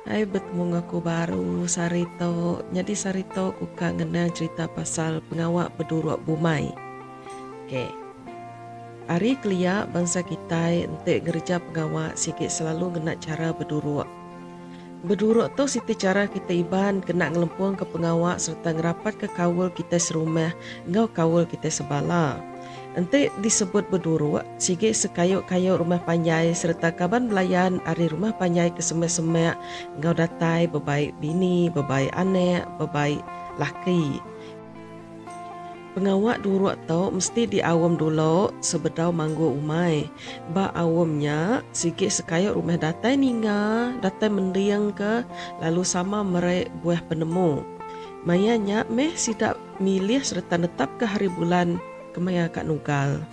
Hai, bertemu ngaku baru Sarito. Jadi Sarito kuka ngenang cerita pasal pengawak berduruk bumai. Okey. Ari kelia bangsa kita entek ngerja pengawak sikit selalu ngena cara berduruk. Berduruk tu siti cara kita iban kena ngelempung ke pengawak serta ngerapat ke kawul kita serumah ngau kawul kita sebala. Nanti disebut berduruk, sikit sekayuk-kayuk rumah panjai serta kaban belayan ari rumah panjai ke semek-semek ngau datai bebaik bini, bebaik anak, bebaik laki. Pengawak duruk tau mesti diawam dulu sebedau manggu umai. Ba awamnya sikit sekayuk rumah datai ninga, datai mendiang ke lalu sama merek buah penemu. Mayanya meh sidak milih serta netap ke hari bulan kemaya kak nugal.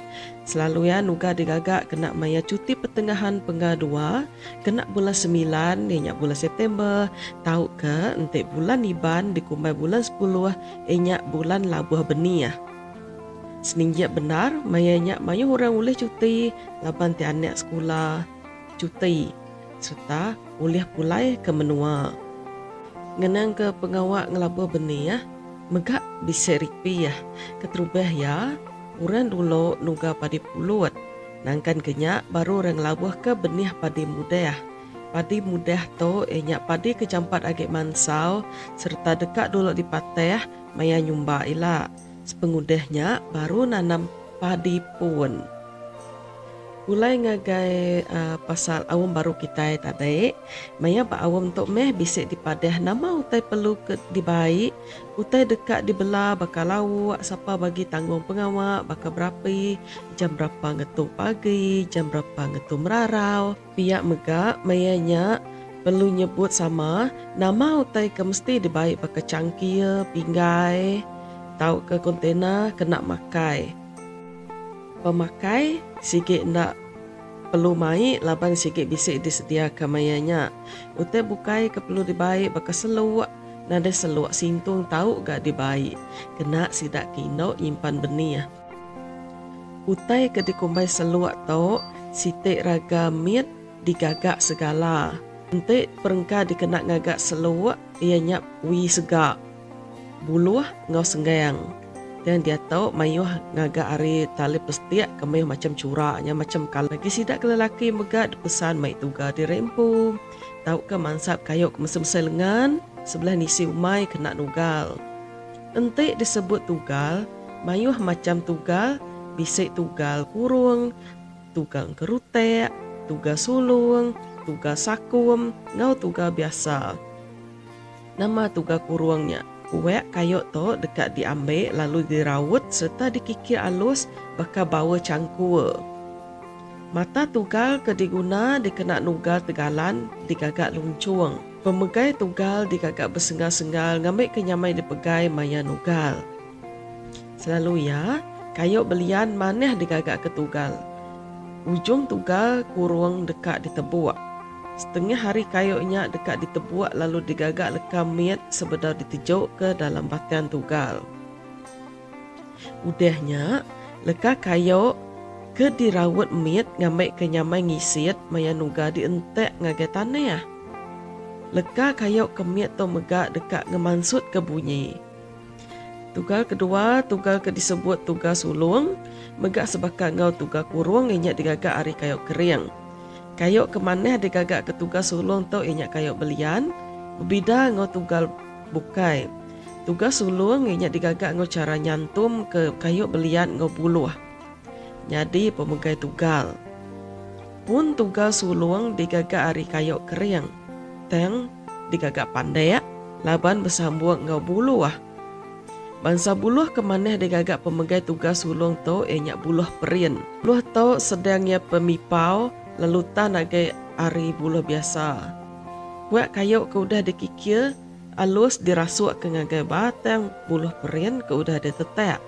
Selalu ya nuga digagak kena maya cuti pertengahan pengga 2, kena bulan 9, nyak bulan September, tahu ke entik bulan Iban dikumbai bulan 10, nyak bulan Labuh Benih. Seninjak benar, mayanya mayu orang boleh cuti, laban ti anak sekolah cuti, serta boleh pulai ke menua. Ngenang ke pengawak ngelabuh benih ya, megak bisa ripi ya, keterubah ya, orang dulu nuga padi pulut, nangkan kenyak baru orang labuh ke benih padi muda ya. Padi mudah tu enyak padi kecampat agak mansau serta dekat dulu di pateh maya nyumba ila. Sepengudahnya baru nanam padi pun. Mulai ngagai pasal awam baru kita tadi, maya ba awam tok meh bisik dipadah nama utai perlu ke dibaik, utai dekat dibela bakal lawak siapa bagi tanggung pengawak bakal berapi, jam berapa ngetuk pagi, jam berapa ngetuk merarau, pihak megak mayanya perlu nyebut sama nama utai ke mesti dibaik bakal cangkir, pinggai, tahu ke kontena kena makai. Pemakai sikit nak perlu mai laban sikit bisik disedia kamayanya. Utai bukai ke perlu dibaik bakal seluak. Nada seluak sintung tahu gak dibaik. Kena sidak kino nyimpan benih. Utai ke dikumbai seluak tau sitik raga mit digagak segala. Entik perengka dikena ngagak seluak ianya wi segak. Buluh ngau senggayang. Dan dia tahu mayuh ngagak ari tali pestiak kemayuh macam curaknya macam kalau lagi sidak ke lelaki megak pesan mai tuga di rempu. Tahu ke mansap kayuk mesem-mesem lengan sebelah nisi umai kena nugal. Entik disebut tugal, mayuh macam tugal, bisik tugal kurung, tugal kerutek, tugal sulung, tugal sakum, ngau tugal biasa. Nama tugal kurungnya kuek kayuk tu dekat diambil lalu dirawut serta dikikir alus bakal bawa cangkul. Mata tugal ke diguna dikena nugal tegalan digagak luncung. Pemegai tugal digagak bersenggal-senggal ngambil kenyamai dipegai maya nugal. Selalu ya, kayuk belian maneh digagak ke tugal. Ujung tugal kurung dekat ditebuak. Setengah hari kayuknya dekat ditebuak lalu digagak lekam miat sebedar ditejuk ke dalam batian tugal. Udahnya, leka kayuk ke dirawat miat ngambil kenyamai ngisiat maya nuga dientek ngagai tanah ya. Leka kayuk ke miat tu megak dekat ngemansut ke bunyi. Tugal kedua, tugal ke disebut tugal sulung, megak sebakat ngau tugal kurung inyak digagak hari kayuk kering. Kayuk kemaneh digagak ke tugal sulung tu inyak kayuk belian, berbeda ngau tugal bukai. Tugal sulung inyak digagak ngau cara nyantum ke kayuk belian ngau buluh. Jadi pemegai tugal. Pun tugal sulung digagak hari kayuk kering. Teng digagak pandai laban bersambung ngau buluh. Bangsa buluh kemaneh digagak pemegai tugal sulung tu inyak buluh perin. Buluh tu sedangnya pemipau lalu tan agai ari buluh biasa. Buat kayuk ke udah dikikir, alus dirasuk ke ngagai batang buluh perin ke udah ditetek.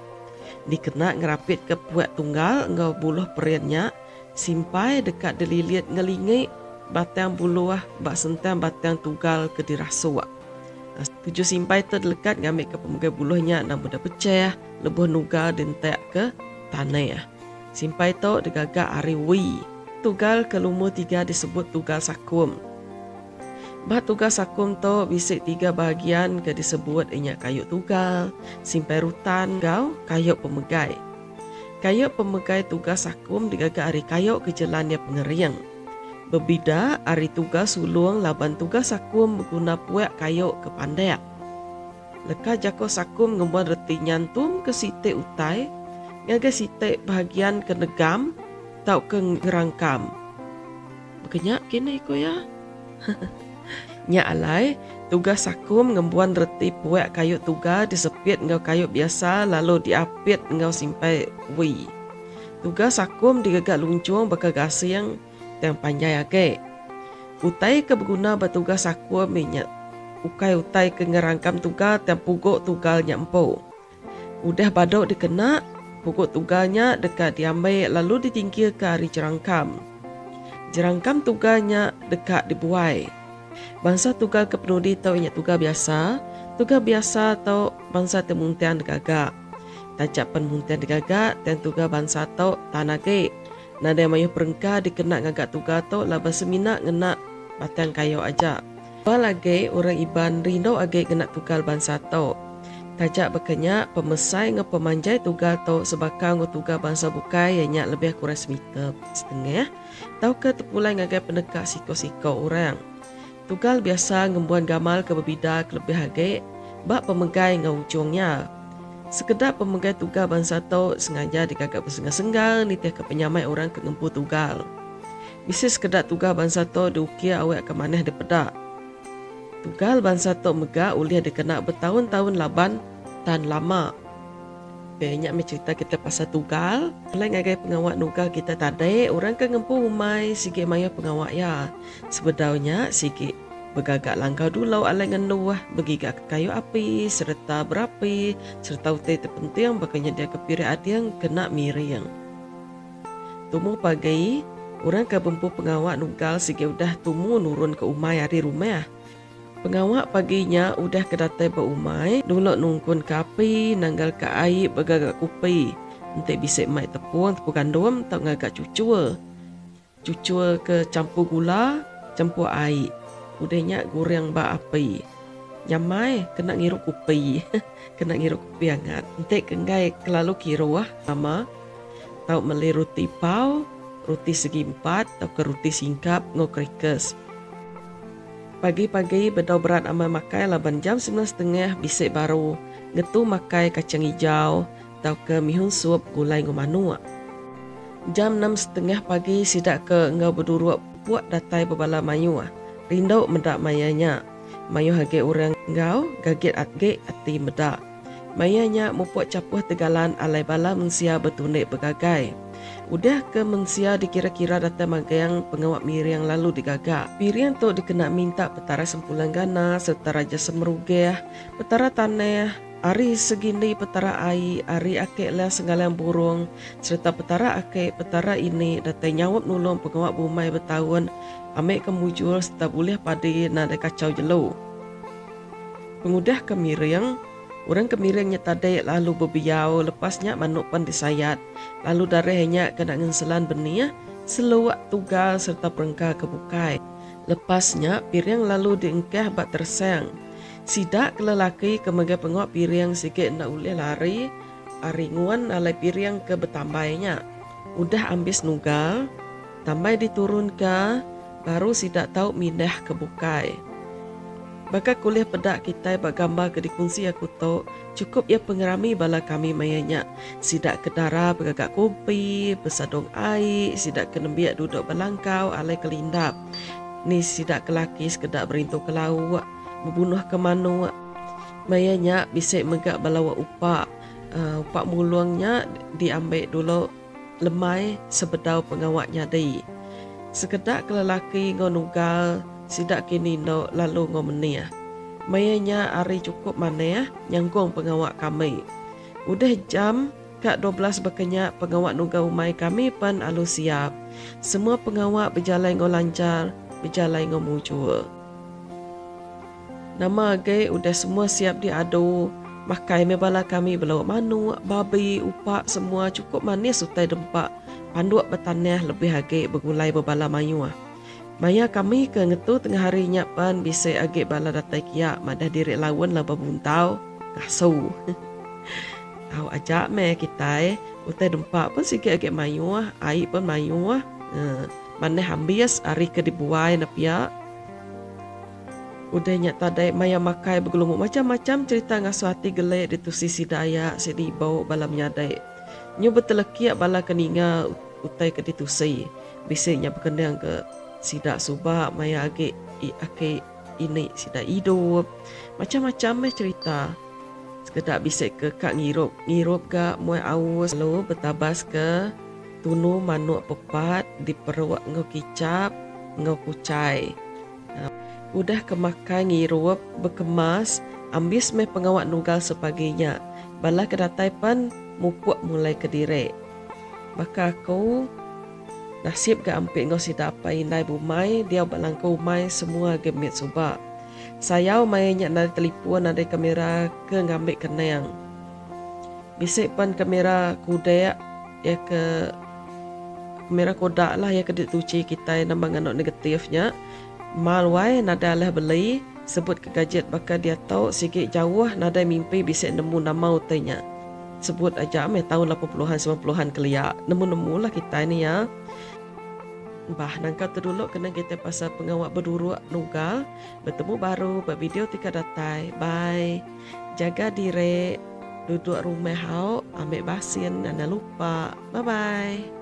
Dikena ngerapit ke buat tunggal ngau buluh perinnya, simpai dekat dililit ngelingi batang buluh bak sentam batang tunggal ke dirasuk. Tujuh simpai tu dekat ngambil ke pemegai buluhnya nak mudah pecah, lebuh nugal dintek ke tanah. Simpai tu digagak ari wi. Tugal ke lumur 3 disebut tugal sakum. Bah tugas sakum to bisik 3 bahagian ke disebut inya kayuk tugal, simpai rutan gau, kayuk pemegai. Kayuk pemegai tugas sakum digagak hari kayuk ke jalan yang pengeriang. Berbida hari tugas sulung laban tugas sakum guna puak kayuk ke pandak. Leka jako sakum ngembuan reti nyantum ke site utai, ngaga site bahagian ke negam, tau ke ngerangkam. Bekenyak kini ko ya. Nya alai, tugas sakum ngembuan reti puak kayuk tuga disepit ngau kayuk biasa lalu diapit ngau simpai wi. Tugas sakum digagak luncung baka gasing yang panjang ake. Utai ke berguna bertugas sakum minyak. Ukai utai ke ngerangkam tugal dan puguk tugalnya empu. Udah badok dikena, puguk tugalnya dekat diambil lalu ditingkir ke hari jerangkam. Jerangkam tugalnya dekat dibuai. Bangsa tugal kepenudi tau inyak tugal biasa tau bangsa temuntian digagak. Tajak penmuntian digagak dan tugal bangsa tau tanage. Nada mayu perengka dikenak ngagak tugal tau laba semina ngenak batang kayu aja. Lagi orang iban rindu age kena tugal bangsa tau. Tajak berkenyak pemesai nge pemanjai tugal tau sebakang nge tugal bangsa bukai yang lebih kurang semeter setengah. Tau ke terpulai ngagai pendekat siko-siko orang. Tugal biasa ngembuan gamal ke berbida kelebih hage, bak pemegai ngau ujungnya. Sekedar pemegai tugal bangsa tau sengaja digagak bersenggal-senggal nitih ke penyamai orang ke ngempu tugal. Bisa sekedar tugal bangsa tau diukir awak ke maneh dipedak. Tugal bangsa tau megak ulih dikena bertahun-tahun laban tan lama. Banyak mencerita kita pasal tugal. Selain ngagai pengawak nugal kita tadi, orang ke ngempu umai sikit maya pengawak ya. Sebenarnya sikit bergagak langkau dulu alai ngenuah bergigak ke kayu api serta berapi serta utai terpenting bakanya dia kepiri adiang kena miring. Tumu pagi, orang ke bempu pengawak nugal sikit udah tumu nurun ke umai hari rumah. Pengawak paginya udah kedatai berumai, dulu nungkun ke api, nanggal ke air bergagak kupi. Nanti bisik mai tepung gandum, tak ngagak cucua. Cucua ke campur gula, campur air. Udahnya goreng ba api. Nyamai kena ngirup kupi. Kena ngirup kupi hangat. Nanti kengai kelalu kiro sama. Tau meli roti pau, roti segi empat, tau ke roti singkap ngokrikes. Pagi-pagi bedau berat amal makai laban jam 9.30 bisik baru ngetu makai kacang hijau tau ke mihun sup gulai ngumanua. Jam 6.30 pagi sidak ke ngau berduruk puak datai berbala mayu. Rindau medak mayanya. Mayu hage orang ngau gagit atge ati medak. Mayanya mupuak capuh tegalan alai bala mensia bertunik bergagai. Udah ke mensia dikira-kira datang magayang pengawak miriang lalu digagak. Miriang tu dikena minta petara sempulan gana serta raja semerugeh, petara tanah, ari segini petara air, ari akek lah senggalang burung, serta petara akek petara ini datang nyawap nulung pengawak bumai bertahun, amik kemujul serta boleh padi nada kacau jelu. Pengudah ke miriang, orang kemiringnya tadi lalu berbiau lepasnya manuk pan disayat. Lalu darahnya kena ngenselan benih seluak tugal serta perengka kebukai. Lepasnya piring lalu diengkah bak tersang. Sidak lelaki kemega pengok piring sikit nak ulih lari. Aringuan alai piring ke betambainya. Udah ambis nugal. Tambai diturun ke. Baru sidak tahu mindah kebukai. Baka kuliah pedak kita bak gambar ke dikunci aku tu cukup ya pengerami bala kami mayanya. Sidak kedara bergagak kopi, bersadong air, sidak kenembiak duduk belangkau alai kelindap. Ni sidak kelaki sekedar berintu ke laut, membunuh ke manu. Mayanya bisik megak balawa upak. Upak muluangnya diambil dulu lemai sebedau pengawaknya di. Sekedar kelelaki ngonugal sidak kini no lalu ngomenia. Mayanya hari cukup mana nyangkung pengawak kami. Udah jam kak 12 berkenyak pengawak nuga umai kami pun alu siap. Semua pengawak berjalan ngo lancar, berjalan ngo muncul. Nama age udah semua siap diadu. Makai mebala kami belawak manu, babi, upak semua cukup manis utai dempak. Panduak bertanah lebih age bergulai berbala mayu. Maya kami ke ngetu tengah harinya pan bisa agak bala datai kia madah diri lawan lah babuntau kasu. Tahu aja me kita utai dempak pun sikit agak mayu air pun mayu mana habis hari ke dibuai napia. Udah nyata dai maya makai bergelumuk macam-macam cerita ngasuati gelek di tu sisi daya sedi bau bala menyadai. Nyo betul kia bala keninga utai ke ditusi. Bisanya berkendang ke sidak subak maya ake ini sidak hidup. Macam-macam cerita. Sekedar bisa ke kak ngirup ke muai aus lalu bertabas ke tunu manuk pepat di perut ngau kicap ngau kucai. Udah kemakan ngirup berkemas ambis meh pengawak nugal sebagainya. Bala kedatai pan mupuk mulai ke diri. Baka kau nasib ga ampik ngau si dapai nai bumai dia balangkau umai semua gemit subak. Sayau mainnya nari telefon nari kamera ke ngambil kenang. Bisik pan kamera kuda ya ke kamera kodak lah ya ke dituci kita nambang anak negatifnya. Malwai nada lah beli sebut ke gadget baka dia tahu sikit jauh nada mimpi bisik nemu nama utainya. Sebut aja me tahun 80-an 90-an keliak. Nemu-nemu lah kita ini ya. Bah nangka tu dulu kena kita pasal pengawak berduruk nugal. Bertemu baru bervideo tika datai. Bye. Jaga diri. Duduk rumah hau. Ambil basin. Anda lupa. Bye-bye.